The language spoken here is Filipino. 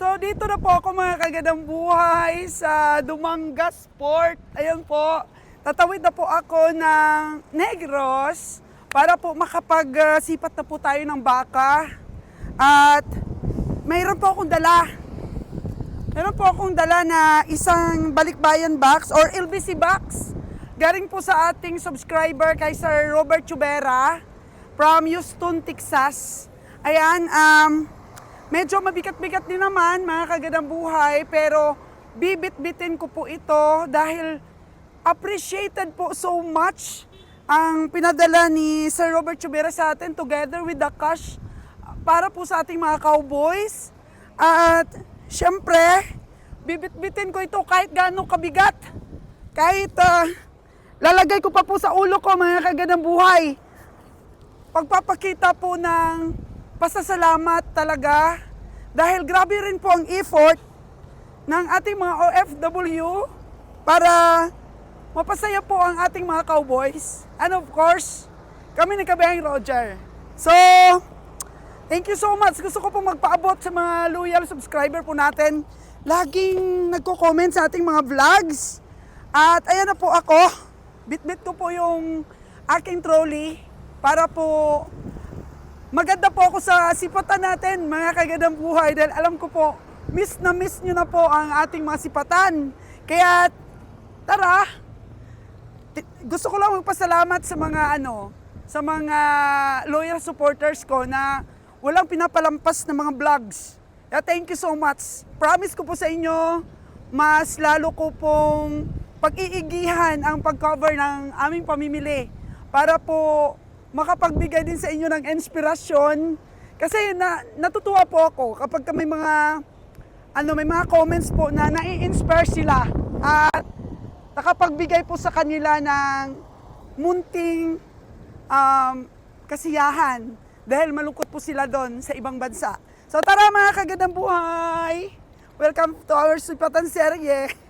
So dito na po ako mga kagandang buhay sa Dumangas Port. Ayan po, tatawid na po ako ng Negros para po makapagsipat na po tayo ng baka. At mayroon po akong dala. Meron po akong dala na isang balikbayan box or LBC box. Galing po sa ating subscriber kay Sir Robert Chubera from Houston, Texas. Ayan, medyo mabigat-bigat din naman mga kagandang buhay, pero bibit-bitin ko po ito dahil appreciated po so much ang pinadala ni Sir Robert Chubera sa atin together with the cash para po sa ating mga cowboys. At syempre, bibit-bitin ko ito kahit gaano kabigat. Kahit lalagay ko pa po sa ulo ko mga kagandang buhay. Pagpapakita po ng pasasalamat talaga dahil grabe rin po ang effort ng ating mga OFW para mapasaya po ang ating mga cowboys. And of course, kami ni Kabeheng Roger. So, thank you so much. Gusto ko pong magpaabot sa mga loyal subscriber po natin. Laging nagko-comment sa ating mga vlogs. At ayan na po ako. Bit-bit ko po yung aking trolley para po maganda po ako sa sipatan natin, mga kagandang buhay, dahil alam ko po, miss nyo na po ang ating mga sipatan. Kaya, tara, gusto ko lang magpasalamat sa mga sa mga loyal supporters ko na walang pinapalampas na mga vlogs. Kaya thank you so much. Promise ko po sa inyo, mas lalo ko pong pag-iigihan ang pag-cover ng aming pamimili para po makapagbigay din sa inyo ng inspirasyon. Kasi natutuwa po ako kapag may mga may mga comments po na nai-inspire sila at nakapagbigay po sa kanila ng munting kasiyahan dahil malungkot po sila doon sa ibang bansa. So tara mga kagandang buhay! Welcome to our Sipatan Serye!